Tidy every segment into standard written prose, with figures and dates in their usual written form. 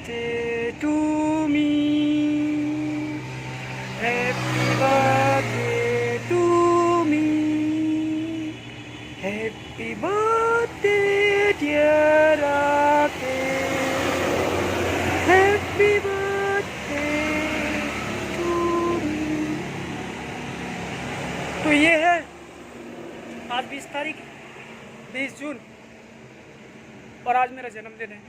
birthday to me. Happy birthday to me. Happy birthday dear Rakesh. Happy birthday to me. तो ये है आज 20 तारीख 20 जून और आज मेरा जन्मदिन है।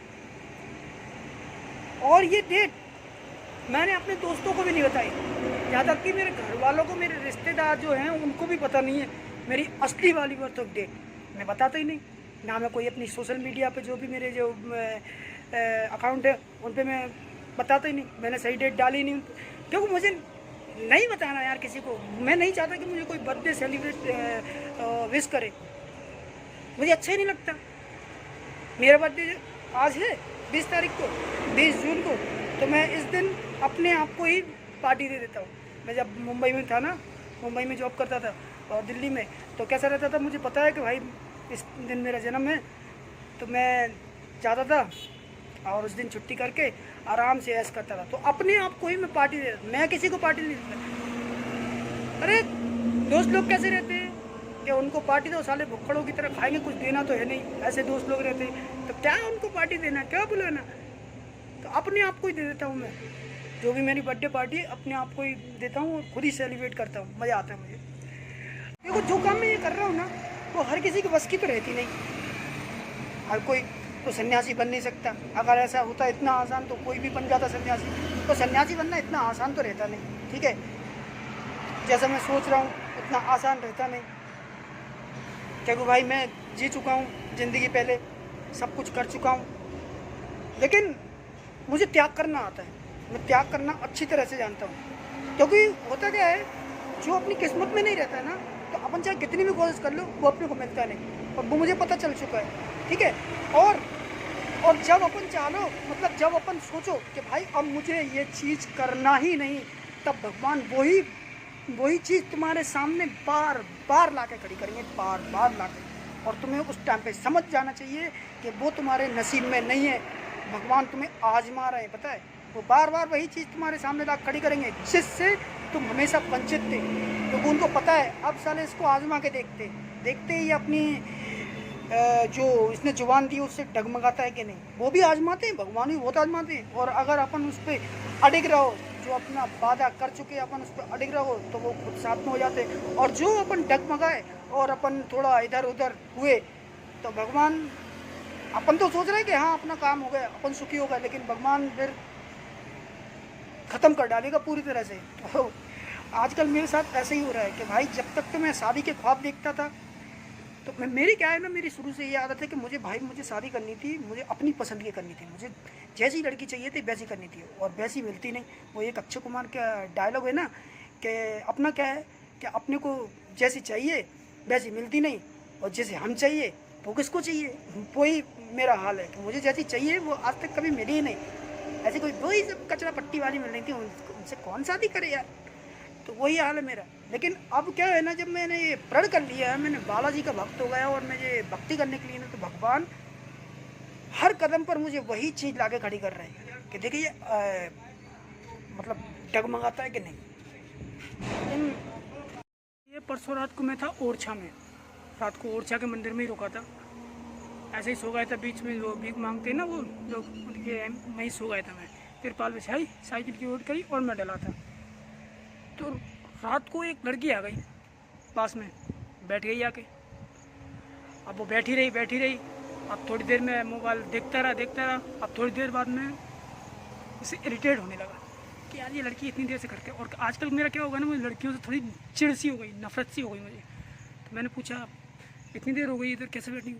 और ये डेट मैंने अपने दोस्तों को भी नहीं बताई, यहाँ तक कि मेरे घर वालों को, मेरे रिश्तेदार जो हैं उनको भी पता नहीं है मेरी असली वाली बर्थ ऑफ डेट। मैं बताता ही नहीं ना, मैं कोई अपनी सोशल मीडिया पे जो भी मेरे जो अकाउंट है उन पे मैं बताता ही नहीं। मैंने सही डेट डाली नहीं क्योंकि मुझे नहीं बताना यार किसी को। मैं नहीं चाहता कि मुझे कोई बर्थडे सेलिब्रेट विश करे, मुझे अच्छा ही नहीं लगता। मेरा बर्थडे आज है 20 तारीख को, 20 जून को, तो मैं इस दिन अपने आप को ही पार्टी दे देता हूँ। मैं जब मुंबई में था ना, मुंबई में जॉब करता था और दिल्ली में, तो कैसा रहता था, मुझे पता है कि भाई इस दिन मेरा जन्म है, तो मैं जाता था और उस दिन छुट्टी करके आराम से ऐश करता था। तो अपने आप को ही मैं पार्टी दे देता, मैं किसी को पार्टी नहीं देता। अरे दोस्त लोग कैसे रहते हैं कि उनको पार्टी दो, साले भुक्खड़ों की तरह खाएंगे, कुछ देना तो है नहीं, ऐसे दोस्त लोग रहते हैं। तो क्या उनको पार्टी देना, क्या बुलाना, तो अपने आप को ही दे देता हूँ। मैं जो भी मेरी बर्थडे पार्टी अपने आप को ही देता हूँ और खुद ही सेलिब्रेट करता हूँ, मज़ा आता है मुझे। देखो जो काम मैं ये कर रहा हूँ ना, वो हर किसी की बस की तो रहती नहीं। हर कोई तो सन्यासी बन नहीं सकता। अगर ऐसा होता इतना आसान तो कोई भी बन जाता सन्यासी। तो सन्यासी बनना इतना आसान तो रहता नहीं, ठीक है। जैसा मैं सोच रहा हूँ उतना आसान रहता नहीं, क्योंकि भाई मैं जी चुका हूँ ज़िंदगी, पहले सब कुछ कर चुका हूँ। लेकिन मुझे त्याग करना आता है, मैं त्याग करना अच्छी तरह से जानता हूँ। क्योंकि होता क्या है, जो अपनी किस्मत में नहीं रहता है ना, तो अपन चाहे कितनी भी कोशिश कर लो वो अपने को मिलता नहीं, और वो मुझे पता चल चुका है, ठीक है। और जब अपन चाहो, मतलब जब अपन सोचो कि भाई अब मुझे ये चीज़ करना ही नहीं, तब भगवान वही चीज़ तुम्हारे सामने बार बार ला के खड़ी करेंगे, बार बार ला के। और तुम्हें उस टाइम पे समझ जाना चाहिए कि वो तुम्हारे नसीब में नहीं है, भगवान तुम्हें आजमा रहे हैं, पता है। वो बार बार वही चीज़ तुम्हारे सामने ला खड़ी करेंगे जिससे तुम हमेशा वंचित थे, क्योंकि उनको पता है अब साले इसको आजमा के देखते ही अपनी जो इसने जुबान दी उससे डगमगाता है कि नहीं। वो भी आजमाते हैं, भगवान भी बहुत आजमाते हैं। और अगर अपन उस पर अडिग रहो, जो अपना वादा कर चुके अपन उस पर अडिग रहो, तो वो खुद साथ में हो जाते हैं। और जो अपन डगमगाए और अपन थोड़ा इधर उधर हुए, तो भगवान, अपन तो सोच रहे हैं कि हाँ अपना काम हो गया, अपन सुखी हो गए, लेकिन भगवान फिर ख़त्म कर डालेगा पूरी तरह से। तो आजकल मेरे साथ ऐसे ही हो रहा है कि भाई जब तक तो मैं शादी के ख्वाब देखता था, तो मेरी क्या है ना, मेरी शुरू से ये आदत है कि मुझे शादी करनी थी, मुझे अपनी पसंद की करनी थी, मुझे जैसी लड़की चाहिए थी वैसी करनी थी, और वैसी मिलती नहीं। वो एक अक्षय कुमार का डायलॉग है ना कि अपना क्या है कि अपने को जैसी चाहिए वैसी मिलती नहीं, और जैसे हम चाहिए वो किसको चाहिए। वही मेरा हाल है कि मुझे जैसी चाहिए वो आज तक कभी मिली ही नहीं। ऐसी कोई वही सब कचरा पट्टी वाली मिल रही थी, उनसे कौन शादी करे यार। तो वही हाल है मेरा। लेकिन अब क्या है ना, जब मैंने ये प्रण कर लिया है, मैंने बालाजी का भक्त हो गया और मुझे भक्ति करने के लिए ना, तो भगवान हर कदम पर मुझे वही चीज़ लाके खड़ी कर रहे हैं कि देखिए मतलब डगमगाता है कि नहीं। ये परसों रात को मैं था ओरछा में, रात को ओरछा के मंदिर में ही रुका था। ऐसे ही सो गया था, बीच में वो भीख मांगते हैं ना वो लोग, उनके वहीं सो गया था मैं। तिरपाल बिछाई, साइकिल की ओट करी और मैं डला था। तो रात को एक लड़की आ गई पास में, बैठ गई आके। अब वो बैठी रही। अब थोड़ी देर में मोबाइल देखता रहा। अब थोड़ी देर बाद में उससे इरिटेट होने लगा कि यार ये लड़की इतनी देर से करके। और आजकल मेरा क्या होगा ना, मुझे लड़कियों से थोड़ी चिढ़ सी हो गई, नफरत सी हो गई मुझे। तो मैंने पूछा इतनी देर हो गई इधर कैसे बैठी हूँ,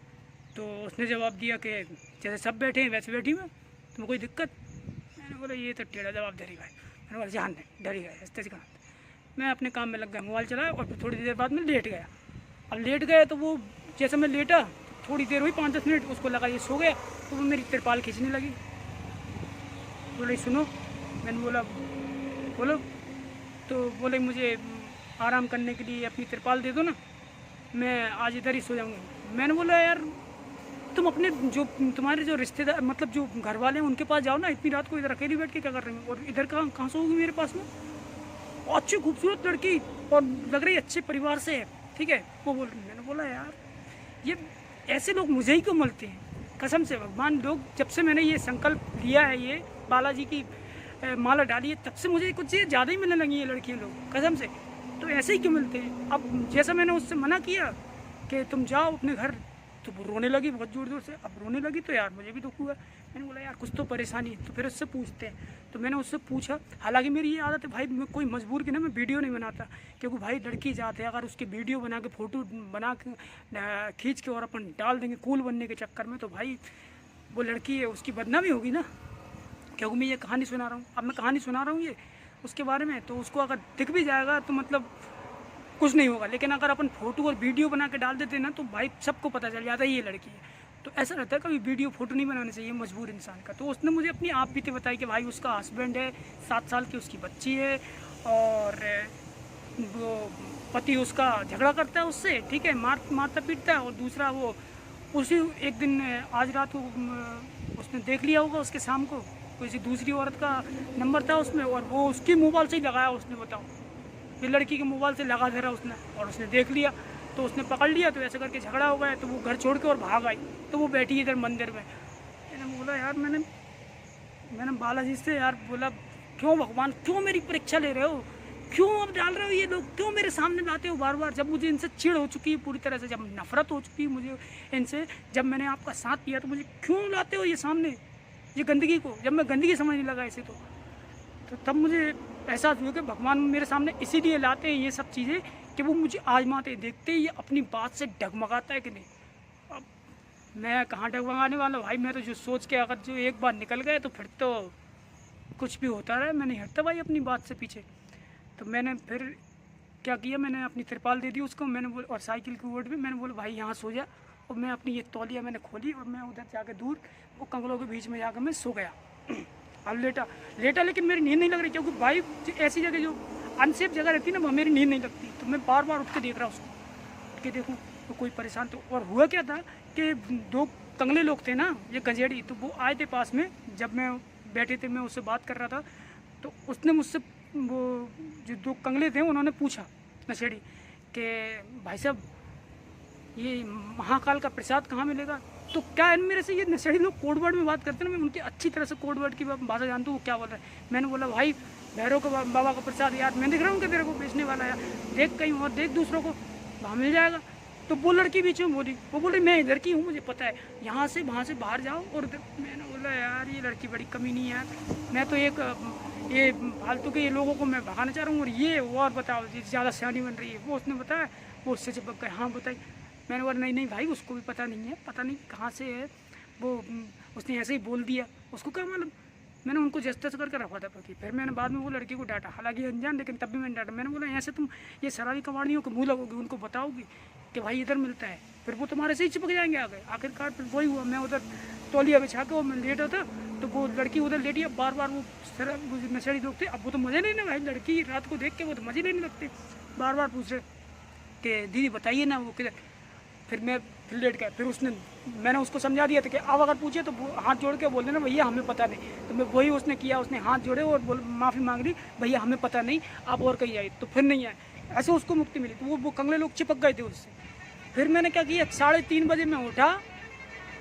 तो उसने जवाब दिया कि जैसे सब बैठे हैं वैसे बैठी मैं, तुम्हें कोई दिक्कत। मैंने बोला ये तो टेढ़ा जवाब दे रही भाई। मैंने बोला जान नहीं, डर ही गया इस तरह का। मैं अपने काम में लग गया, मोबाइल चलाया, और फिर थोड़ी देर बाद में लेट गया। अब लेट गया तो वो जैसे मैं लेटा, थोड़ी देर हुई 5-10 मिनट, उसको लगा ये सो गया, तो वो मेरी तिरपाल खींचने लगी। बोले सुनो, मैंने बोला बोलो, तो बोले मुझे आराम करने के लिए अपनी तिरपाल दे दो ना, मैं आज इधर ही सो जाऊँगी। मैंने बोला यार तुम अपने जो तुम्हारे जो रिश्तेदार मतलब जो घर वाले हैं उनके पास जाओ ना, इतनी रात को इधर अकेली बैठ के क्या कर रही हो, और इधर कहाँ कहाँ सोओगी मेरे पास में। अच्छी खूबसूरत लड़की और लग रही अच्छे परिवार से है, ठीक है। वो बोल रही, मैंने बोला यार ये ऐसे लोग मुझे ही क्यों मिलते हैं, कसम से भगवान। लोग जब से मैंने ये संकल्प लिया है, ये बालाजी की माला डाली है, तब से मुझे कुछ ज़्यादा ही मिलने लगी है लड़कियाँ लोग, कसम से। तो ऐसे ही क्यों मिलते हैं। अब जैसा मैंने उससे मना किया कि तुम जाओ अपने घर, तो वो रोने लगी बहुत ज़ोर ज़ोर से। अब रोने लगी तो यार मुझे भी दुख हुआ। मैंने बोला यार कुछ तो परेशानी है, तो फिर उससे पूछते हैं। तो मैंने उससे पूछा, हालांकि मेरी ये आदत है भाई, मैं कोई मजबूर की ना मैं वीडियो नहीं बनाता, क्योंकि भाई लड़की जाते हैं अगर उसकी वीडियो बना के फ़ोटो बना के खींच के और अपन डाल देंगे कूल बनने के चक्कर में, तो भाई वो लड़की है उसकी बदनामी होगी ना। क्योंकि मैं ये कहानी सुना रहा हूँ, अब मैं कहानी सुना रहा हूँ ये उसके बारे में, तो उसको अगर दिख भी जाएगा तो मतलब कुछ नहीं होगा। लेकिन अगर अपन फ़ोटो और वीडियो बना के डाल देते ना, तो भाई सबको पता चल जाता है ये लड़की है। तो ऐसा रहता है, कभी वीडियो फ़ोटो नहीं बनाने चाहिए मजबूर इंसान का। तो उसने मुझे अपनी आप बीते बताई कि भाई उसका हस्बैंड है, 7 साल की उसकी बच्ची है, और वो पति उसका झगड़ा करता है उससे, ठीक है, मारता पीटता है। और दूसरा वो उसी एक दिन आज रात को उसने देख लिया होगा उसके शाम को किसी दूसरी औरत का नंबर था उसमें, और वो उसके मोबाइल से ही लगाया उसने, बताओ, ये लड़की के मोबाइल से लगा दे रहा उसने, और उसने देख लिया तो उसने पकड़ लिया। तो ऐसे करके झगड़ा हो गया, तो वो घर छोड़ के और भाग आई। तो वो बैठी इधर मंदिर में। मैंने बोला यार, मैंने बालाजी से यार बोला, क्यों भगवान, क्यों मेरी परीक्षा ले रहे हो, क्यों अब डाल रहे हो ये लोग, क्यों मेरे सामने लाते हो बार बार, जब मुझे इनसे चिढ़ हो चुकी है पूरी तरह से, जब नफरत हो चुकी है मुझे इनसे, जब मैंने आपका साथ दिया तो मुझे क्यों लाते हो ये सामने, ये गंदगी को, जब मैं गंदगी समझने लगा इसे। तो तब मुझे एहसास हुआ कि भगवान मेरे सामने इसीलिए लाते हैं ये सब चीज़ें कि वो मुझे आजमाते, देखते ये अपनी बात से डगमगाता है कि नहीं। अब मैं कहाँ डगमगाने वाला भाई, मैं तो जो सोच के अगर जो एक बार निकल गए तो फिर तो कुछ भी होता रहे, मैं नहीं हटता भाई अपनी बात से पीछे। तो मैंने फिर क्या किया, मैंने अपनी तिरपाल दे दी उसको, मैंने बोला, और साइकिल की ओट में मैंने बोला भाई यहाँ सो जा। और मैं अपनी ये तौलिया मैंने खोली और मैं उधर जाके दूर वो कंगलों के बीच में जाकर मैं सो गया। अब लेटा लेकिन मेरी नींद नहीं लग रही, क्योंकि भाई ऐसी जगह जो अनसेफ जगह रहती है ना, वहाँ मेरी नींद नहीं लगती। तो मैं बार बार उठ के देख रहा उसको, उठ के देखूँ तो कोई परेशान। तो और हुआ क्या था कि 2 कंगले लोग थे ना, ये गंजेड़ी, तो वो आए थे पास में, जब मैं बैठे थे मैं उससे बात कर रहा था। तो उसने मुझसे, वो जो 2 कंगले थे उन्होंने पूछा नशेड़ी कि भाई साहब ये महाकाल का प्रसाद कहाँ मिलेगा। तो क्या है, मेरे से ये नशेड़ी लोग कोड वर्ड में बात करते हैं ना, मैं उनकी अच्छी तरह से कोड वर्ड की भाषा जानता हूँ वो क्या बोल रहा है। मैंने बोला भाई भैरव के बाबा का प्रसाद यार, मैं दिख रहा हूँ कि तेरे को बेचने वाला है, देख कहीं और देख दूसरों को, वहाँ मिल जाएगा। तो वो लड़की बीच में बोली, वो बोली मैं इधर की हूँ, मुझे पता है, यहाँ से वहाँ से बाहर जाओ। और मैंने बोला यार ये लड़की बड़ी कमीनी है यार, मैं तो एक ये फालतू के ये लोगों को मैं भगाना चाह रहा हूँ, और ये और बताओ ये ज़्यादा सियानी बन रही है। वो उसने बताया, वो उससे चिपक गए, हाँ बताई। मैंने बोला नहीं भाई उसको भी पता नहीं है, पता नहीं कहाँ से है वो, उसने ऐसे ही बोल दिया, उसको क्या मालूम। मैंने उनको जस्ते से करके रखा था पति। फिर मैंने बाद में वो लड़की को डांटा, हालांकि अनजान, लेकिन तब भी मैंने डांटा। मैंने बोला ऐसे तुम ये शराबी कबाड़ियों को मुँह लगोगी, उनको बताओगी कि भाई इधर मिलता है, फिर वो तुम्हारे से ही चिपक जाएंगे आगे। आखिरकार फिर वही हुआ, मैं उधर तौलिया बिछा के और मैं लेटा था, तो वो लड़की उधर लेटी। अब बार बार वो नशेड़ी लोग थे, अब वो तो मज़े लेने भाई, लड़की रात को देख के वो तो मज़े लेने लगते, बार बार पूछ रहे कि दीदी बताइए ना वो किधर। फिर मैं फिर लेट गया। फिर मैंने उसको समझा दिया था कि अब अगर पूछे तो हाथ जोड़ के बोल देना भैया हमें पता नहीं। तो मैं वही उसने किया, उसने हाथ जोड़े और माफ़ी मांग ली, भैया हमें पता नहीं, आप और कहीं आए। तो फिर नहीं आए, ऐसे उसको मुक्ति मिली। तो वो कंगले लोग चिपक गए थे उससे। फिर मैंने क्या किया, 3:30 बजे मैं उठा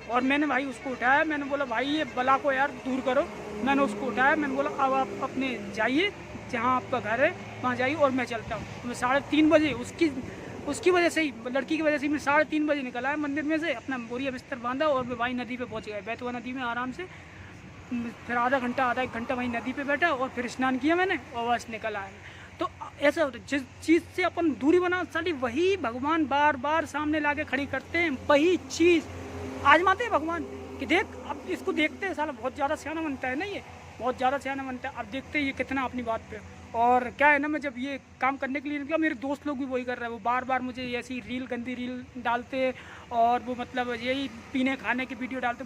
और मैंने भाई उसको उठाया। मैंने बोला भाई ये बला को यार दूर करो। मैंने उसको उठाया, मैंने बोला अब आप अपने जाइए जहाँ आपका घर है वहाँ जाइए और मैं चलता हूँ। मैं 3:30 बजे उसकी वजह से ही, लड़की की वजह से मैं 3:30 बजे निकला है मंदिर में से, अपना बोरिया बिस्तर बांधा और मैं भाई नदी पे पहुंच गया, बैतवा नदी में आराम से। फिर आधा एक घंटा वहीं नदी पे बैठा और फिर स्नान किया मैंने और बस निकल आया। तो ऐसा होता है, जिस चीज़ से अपन दूरी बना साली वही भगवान बार बार सामने ला के खड़ी करते हैं, वही चीज़ आजमाते हैं भगवान कि देख अब इसको देखते हैं, साला बहुत ज़्यादा सियाना बनता है ना, ये बहुत ज़्यादा सियाना बनता है। अब देखते हैं ये कितना अपनी बात पे। और क्या है ना, मैं जब ये काम करने के लिए निकला, मेरे दोस्त लोग भी वही कर रहे हैं, वो बार बार मुझे ऐसी गंदी रील डालते और वो मतलब यही पीने खाने की वीडियो डालते।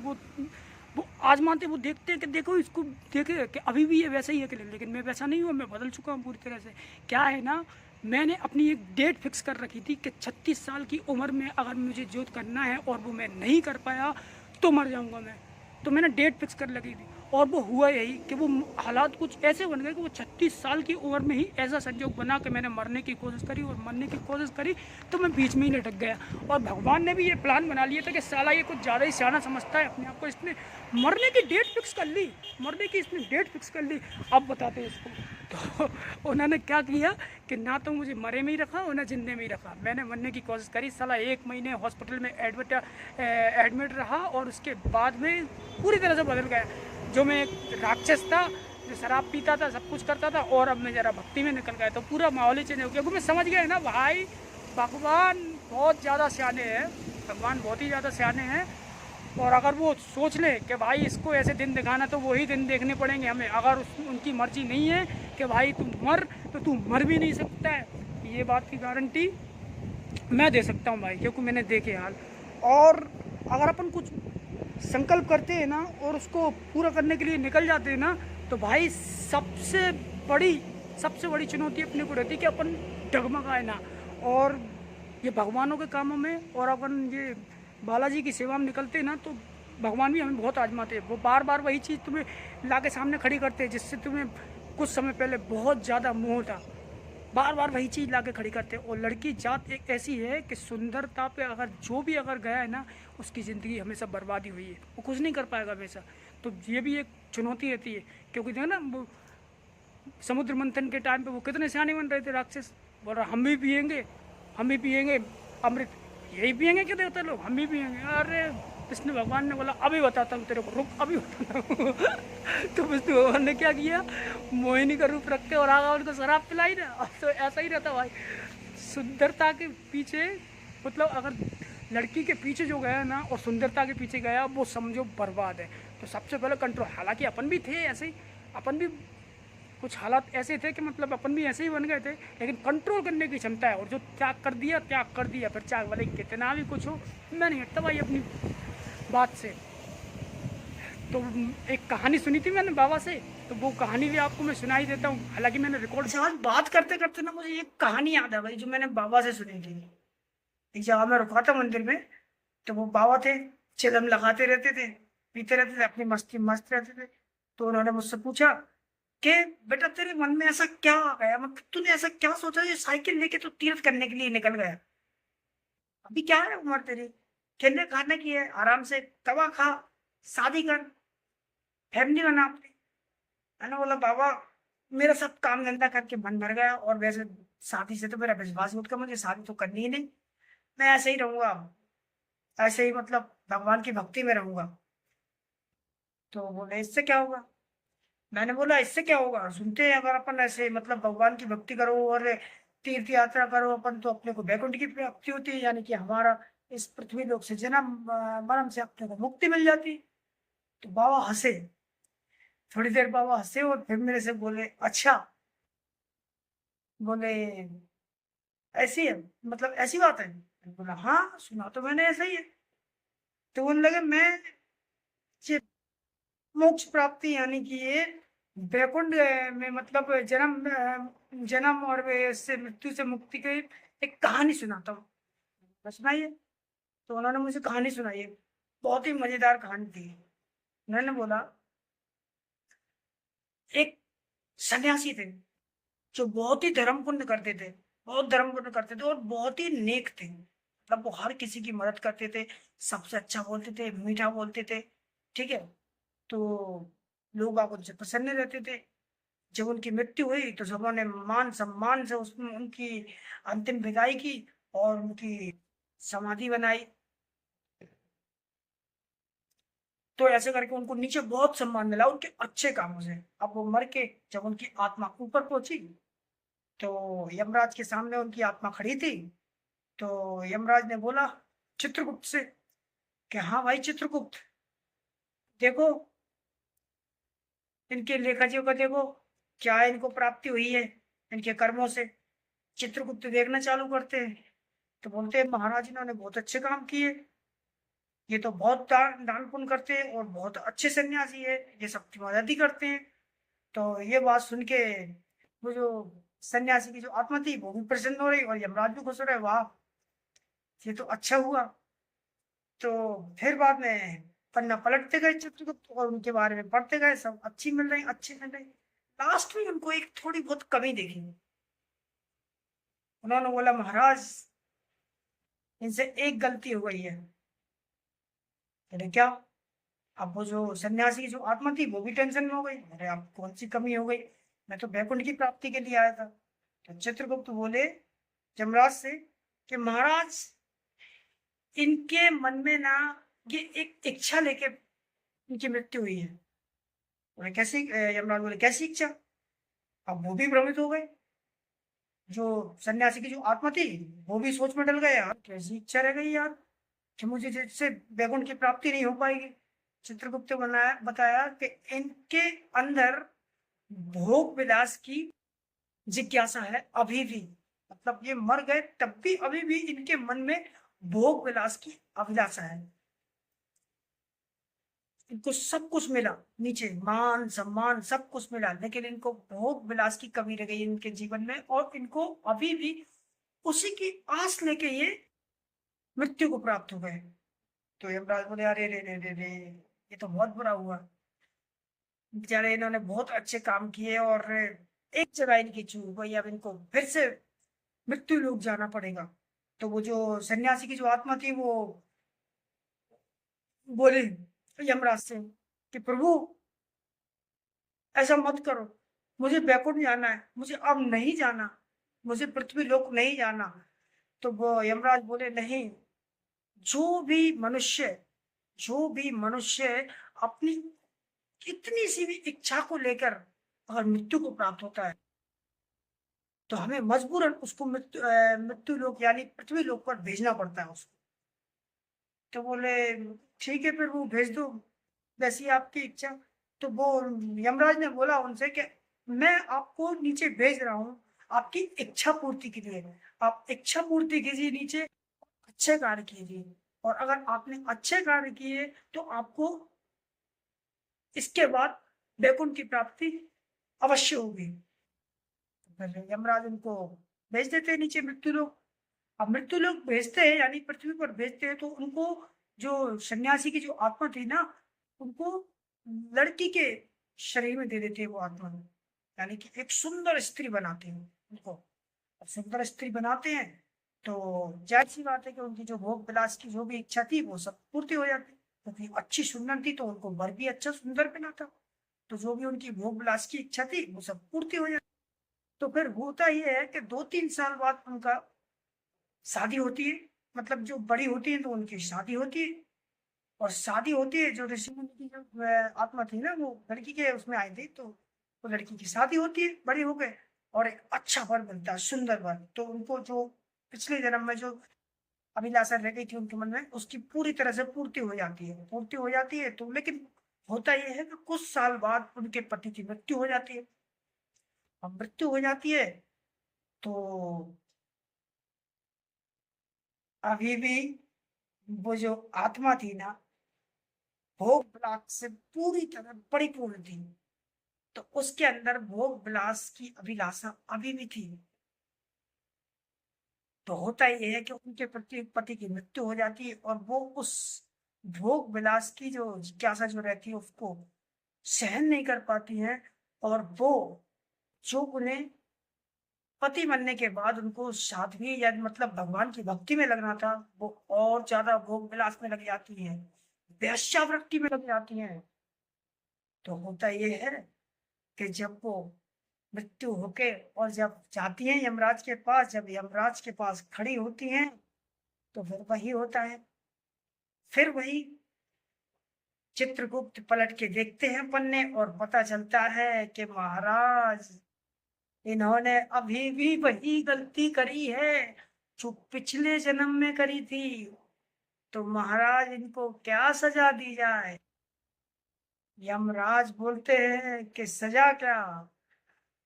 वो आजमाते, वो देखते हैं कि देखो इसको देखे कि अभी भी ये वैसा ही है कि नहीं। लेकिन मैं वैसा नहीं हूँ, मैं बदल चुका हूँ पूरी तरह से। क्या है ना, मैंने अपनी एक डेट फिक्स कर रखी थी कि 36 साल की उम्र में अगर मुझे जो करना है और वो मैं नहीं कर पाया तो मर जाऊंगा मैं। तो मैंने डेट फिक्स कर लगी थी, और वो हुआ यही कि वो हालात कुछ ऐसे बन गए कि वो 36 साल की उम्र में ही ऐसा संजोग बना कि मैंने मरने की कोशिश करी, और मरने की कोशिश करी तो मैं बीच में ही लटक गया। और भगवान ने भी ये प्लान बना लिया था कि साला ये कुछ ज़्यादा ही सियाना समझता है अपने आप को, इसने मरने की डेट फिक्स कर ली, मरने की इसने डेट फिक्स कर ली। अब बताते इसको। तो उन्होंने क्या किया कि ना तो मुझे मरे में ही रखा और ना जिंदे में ही रखा। मैंने मरने की कोशिश करी, साला 1 महीने हॉस्पिटल में एडमिट रहा, और उसके बाद में पूरी तरह से बदल गया। जो मैं एक राक्षस था, जो शराब पीता था, सब कुछ करता था, और अब मैं ज़रा भक्ति में निकल गया, तो पूरा माहौल ही चेंज हो गया। क्योंकि मैं समझ गया ना भाई, भगवान बहुत ज़्यादा सियाने हैं, भगवान बहुत ही ज़्यादा सियाने हैं। और अगर वो सोच ले कि भाई इसको ऐसे दिन दिखाना, तो वही दिन देखने पड़ेंगे हमें। अगर उनकी मर्जी नहीं है कि भाई तू मर, तो तू मर भी नहीं सकता है। ये बात की गारंटी मैं दे सकता हूँ भाई, क्योंकि मैंने देखे हाल। और अगर अपन कुछ संकल्प करते हैं ना, और उसको पूरा करने के लिए निकल जाते हैं ना, तो भाई सबसे बड़ी चुनौती अपने को रहती है कि अपन डगमगाए ना। और ये भगवानों के कामों में, और अपन ये बालाजी की सेवा में निकलते हैं ना, तो भगवान भी हमें बहुत आजमाते हैं। वो बार बार वही चीज़ तुम्हें ला के सामने खड़ी करते हैं, जिससे तुम्हें कुछ समय पहले बहुत ज़्यादा मोह था, बार बार वही चीज़ ला के खड़ी करते हैं। और लड़की जात एक ऐसी है कि सुंदरता पे अगर जो भी अगर गया है ना, उसकी ज़िंदगी हमेशा बर्बादी हुई है, वो कुछ नहीं कर पाएगा हमेशा। तो ये भी एक चुनौती रहती है। क्योंकि देखो ना, वो समुद्र मंथन के टाइम पे वो कितने सियाने बन रहे थे राक्षस। बोल रहा हम भी पियेंगे अमृत। यही पियेंगे क्या देवता लोग, हम भी पियेंगे। अरे विष्णु भगवान ने बोला अभी बताता हूँ तेरे को, रुक अभी बताता हूँ। तो विष्णु भगवान ने क्या किया, मोहिनी का रूप रख के और आगा उनको शराब पिलाई ना। तो ऐसा ही रहता भाई, सुंदरता के पीछे, मतलब अगर लड़की के पीछे जो गया ना, और सुंदरता के पीछे गया, वो समझो बर्बाद है। तो सबसे पहले कंट्रोल, हालांकि अपन भी थे ऐसे ही, अपन भी कुछ हालात ऐसे थे कि मतलब अपन भी ऐसे ही बन गए थे, लेकिन कंट्रोल करने की क्षमता है। और जो त्याग कर दिया, फिर चाहे भले कितना भी कुछ हो, मैं नहीं हटता भाई अपनी बात से। तो एक कहानी सुनी थी मैंने बाबा से, तो वो कहानी भी आपको मैं सुनाई देता हूँ। हालांकि मैंने रिकॉर्ड, आज बात करते करते ना मुझे एक कहानी याद आ गई जो मैंने बाबा से सुनी थी। एक जगह मैं रुका था मंदिर में, तो वो बाबा थे, चिलम लगाते रहते थे, पीते रहते थे, अपनी मस्ती मस्त रहते थे। तो उन्होंने मुझसे पूछा कि बेटा तेरे मन में ऐसा क्या आ गया, मतलब तूने ऐसा क्या सोचा ये साइकिल लेके तू तीर्थ करने के लिए निकल गया। अभी क्या है उम्र तेरी, खेलने खाने की है, आराम से दवा खा, शादी कर, फैमिली बना अपनी। मैंने बोला बाबा मेरा सब काम धंधा करके मन भर गया, और वैसे शादी से तो मेरा विश्वास उठ, मुझे शादी तो करनी ही नहीं, मैं ऐसे ही रहूंगा, ऐसे ही मतलब भगवान की भक्ति में रहूंगा। तो बोले इससे क्या होगा। मैंने बोला इससे क्या होगा, सुनते हैं अगर अपन ऐसे मतलब भगवान की भक्ति करो और तीर्थ यात्रा करो अपन, तो अपने को वैकुंठ की प्राप्ति होती है, यानी कि हमारा इस पृथ्वी लोक से जन्म मरण से अपने को मुक्ति मिल जाती। तो बाबा हंसे, थोड़ी देर बाबा हंसे, और फिर मेरे से बोले अच्छा, बोले ऐसी है, मतलब ऐसी बात है। मैंने बोला हाँ सुना तो मैंने ऐसा ही है। तो बोलने लगे मैं ये मोक्ष प्राप्ति, यानी कि ये वैकुंठ में मतलब जन्म और से मृत्यु से मुक्ति की एक कहानी सुनाता हूँ, सुनाइए। तो उन्होंने मुझे कहानी सुनाई है, बहुत ही मजेदार कहानी थी। उन्होंने बोला एक सन्यासी थे जो बहुत ही धर्म पुण्य करते थे, बहुत धर्म पुण्य करते थे, और बहुत ही नेक थे। मतलब वो हर किसी की मदद करते थे, सबसे अच्छा बोलते थे, मीठा बोलते थे, ठीक है। तो लोग आप उनसे प्रसन्न रहते थे। जब उनकी मृत्यु हुई तो सबों ने मान सम्मान से उसमें उनकी अंतिम विदाई की, और उनकी समाधि बनाई। तो ऐसे करके उनको नीचे बहुत सम्मान मिला उनके अच्छे कामों से। अब वो मर के जब उनकी आत्मा ऊपर पहुंची, तो यमराज के सामने उनकी आत्मा खड़ी थी। तो यमराज ने बोला चित्रगुप्त से कि हाँ भाई चित्रगुप्त, देखो इनके लेखा जोखा देखो, क्या इनको प्राप्ति हुई है इनके कर्मों से। चित्रगुप्त देखना चालू करते हैं, तो बोलते हैं महाराज इन्होंने बहुत अच्छे काम किए, ये तो बहुत दान पुण्य करते हैं और बहुत अच्छे सन्यासी है, ये सबकी मदद ही करते हैं। तो ये बात सुन के वो जो सन्यासी की जो आत्मा थी वो भी प्रसन्न हो रही, और यमराज भी खुश हो रहे, वाह ये तो अच्छा हुआ। तो फिर बाद में पन्ना पलटते गए चित्रगुप्त और उनके बारे में पढ़ते गए, सब अच्छी मिल रही, अच्छी मिल रही। लास्ट में उनको एक थोड़ी बहुत कमी देखी। उन्होंने बोला महाराज इनसे एक गलती हो गई है। बोले क्या? अब वो जो सन्यासी की जो आत्मा थी वो भी टेंशन में हो गई। अरे अब कौन सी कमी हो गई, मैं तो बैकुंठ की प्राप्ति के लिए आया था। तो चित्रगुप्त बोले यमराज से कि महाराज इनके मन में ना ये एक इच्छा लेके इनकी मृत्यु हुई है। बोले कैसी? यमराज बोले कैसी इच्छा? अब वो भी भ्रमित हो गए, जो सन्यासी की जो आत्मा थी वो भी सोच में डल गए, यार कैसी इच्छा रह गई यार कि मुझे जिससे बैकुंठ की प्राप्ति नहीं हो पाएगी। चित्रगुप्त ने बताया कि इनके अंदर भोग विलास की जिज्ञासा है अभी भी। मतलब ये मर गए तब भी अभी भी इनके मन में भोग विलास की अभिलाषा है। इनको सब कुछ मिला, नीचे मान सम्मान सब कुछ मिला, लेकिन इनको भोग विलास की कमी रह गई इनके जीवन में, और इनको अभी भी उसी की आस लेके ये मृत्यु को प्राप्त हो गए। तो यमराज बोले अरे रे रे रे रे, ये तो बहुत बुरा हुआ। बेचारे इन्होंने बहुत अच्छे काम किए और एक जगह इनकी चूक गई, अब इनको फिर से मृत्यु लोक जाना पड़ेगा। तो वो जो सन्यासी की जो आत्मा थी वो बोले यमराज से कि प्रभु ऐसा मत करो, मुझे बैकुंठ जाना है, मुझे अब नहीं जाना, मुझे पृथ्वी लोक नहीं जाना। तो वो यमराज बोले नहीं, जो भी मनुष्य जो भी मनुष्य अपनी कितनी सी भी इच्छा को लेकर अगर मृत्यु को प्राप्त होता है तो हमें मजबूरन उसको मृत्यु लोक यानी पृथ्वी लोक पर भेजना पड़ता है उसको। तो बोले ठीक है फिर वो भेज दो, वैसी आपकी इच्छा। तो वो यमराज ने बोला उनसे कि मैं आपको नीचे भेज रहा हूँ आपकी इच्छा पूर्ति के लिए। आप इच्छा पूर्ति कीजिए नीचे, अच्छे कार्य कीजिए, और अगर आपने अच्छे कार्य किए तो आपको इसके बाद बैकुंठ की प्राप्ति अवश्य होगी। फिर यमराज उनको भेज देते हैं नीचे मृत्यु लोक। अब मृत्यु लोक भेजते हैं यानी पृथ्वी पर भेजते हैं, तो उनको जो सन्यासी की जो आत्मा थी ना, उनको लड़की के शरीर में दे देते हैं वो आत्मा, यानी कि एक सुंदर स्त्री बनाते हैं उनको। अब सुंदर स्त्री बनाते हैं तो जाहिर सी बात है कि उनकी जो भोग विलास की जो भी इच्छा थी वो सब पूर्ति हो जाती। क्योंकि अच्छी सुंदर थी तो उनको वर भी अच्छा सुंदर बना था, तो जो भी उनकी भोग विलास की इच्छा थी वो सब पूर्ति हो जाती। तो फिर होता ये है कि 2-3 साल बाद उनका शादी होती है। मतलब जो बड़ी होती है तो उनकी शादी होती है, और शादी होती है जो ऋषि मुनि की जो आत्मा थी ना वो लड़की के उसमें आई थी, तो वो लड़की की शादी होती है, बड़ी हो गए, और एक अच्छा वर मिलता है, सुंदर वर। तो उनको जो पिछले जन्म में जो अभिलाषा रह गई थी उनके मन में उसकी पूरी तरह से पूर्ति हो जाती है, पूर्ति हो जाती है। तो लेकिन होता यह है कि कुछ साल बाद उनके पति की मृत्यु हो जाती है। अब मृत्यु हो जाती है तो अभी भी वो जो आत्मा थी ना भोग विलास से पूरी तरह परिपूर्ण थी, तो उसके अंदर भोग विलास की अभिलाषा अभी भी थी। तो होता ये है कि उनके प्रति पति की मृत्यु हो जाती है, और वो उस भोग विलास की जो जिज्ञासा जो रहती है उसको सहन नहीं कर पाती है, और वो जो उन्हें पति बनने के बाद उनको साध्वी या मतलब भगवान की भक्ति में लगना था वो और ज्यादा भोग विलास में लग जाती है, वेश्यावृत्ति में लग जाती है। तो होता ये है कि जब वो मृत्यु होके और जब जाती हैं यमराज के पास, जब यमराज के पास खड़ी होती हैं तो फिर वही होता है, फिर वही चित्रगुप्त पलट के देखते हैं पन्ने और पता चलता है कि महाराज इन्होंने अभी भी वही गलती करी है जो पिछले जन्म में करी थी। तो महाराज इनको क्या सजा दी जाए? यमराज बोलते हैं कि सजा क्या,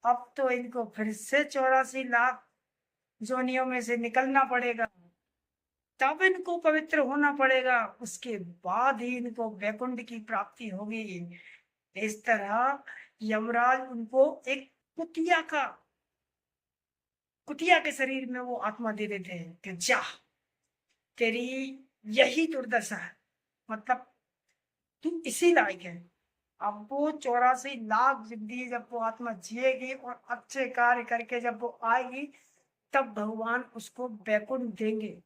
अब तो इनको फिर से 84 लाख जोनियों में से निकलना पड़ेगा, तब इनको पवित्र होना पड़ेगा, उसके बाद ही इनको वैकुंठ की प्राप्ति होगी। इस तरह यमराज उनको एक कुतिया का कुतिया के शरीर में वो आत्मा दे देते हैं कि जा तेरी यही दुर्दशा है। मतलब तुम इसी लायक है। अब वो 84 लाख जिंदगी जब वो आत्मा जिएगी और अच्छे कार्य करके जब वो आएगी, तब भगवान उसको वैकुंठ देंगे,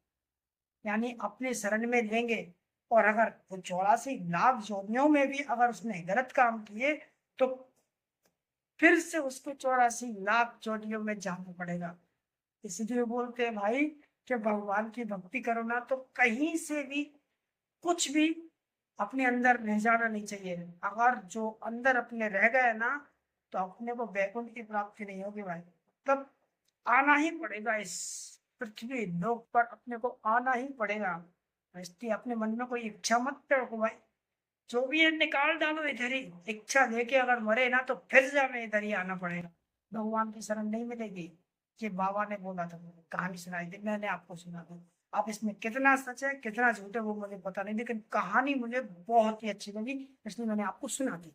यानी अपने शरण में लेंगे। और अगर वो 84 लाख योनियों में भी अगर उसने गलत काम किए, तो फिर से उसको 84 लाख योनियों में जाना पड़ेगा। इसलिए बोलते हैं भाई कि भगवान की भक्ति करो ना, तो कहीं से भी कुछ भी अपने अंदर रह जाना नहीं चाहिए। अगर जो अंदर अपने रह गए ना, तो अपने को वैकुंठ की प्राप्ति नहीं होगी भाई। मतलब आना ही पड़ेगा, इस पृथ्वी लोक पर अपने को आना ही पड़ेगा। इसलिए अपने मन में कोई इच्छा मत रखो भाई, जो भी है निकाल डालो इधर ही। इच्छा लेके अगर मरे ना, तो फिर से हमें इधर ही आना पड़ेगा, भगवान की शरण नहीं मिलेगी। ये बाबा ने बोला था, मुझे कहानी सुनाई थी, मैंने आपको सुना दी। अब इसमें कितना सच है कितना झूठ है वो मुझे पता नहीं, लेकिन कहानी मुझे बहुत ही अच्छी लगी, इसलिए मैंने आपको सुना दी।